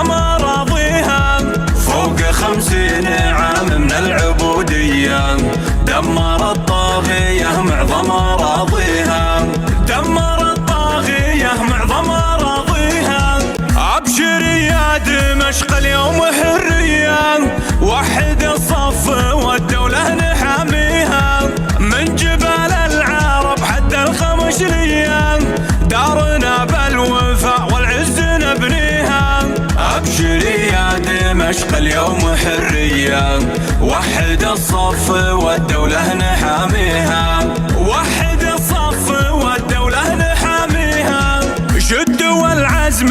معظم أراضيها، فوق 50 عام من العبودية، دمر الطاغية معظم أراضيها، دمر الطاغية معظم أراضيها. أبشر يا دمشق اليوم حرية، وحد الصف والدولة نحاميها، من جبال العرب حتى الخمشرية، دارنا بالوفاء والعز نبنيها. أبشري يا دمشق اليوم حرية، وحد الصف والدولة نحاميها، وحد الصف والدولة نحاميها. شدوا العزم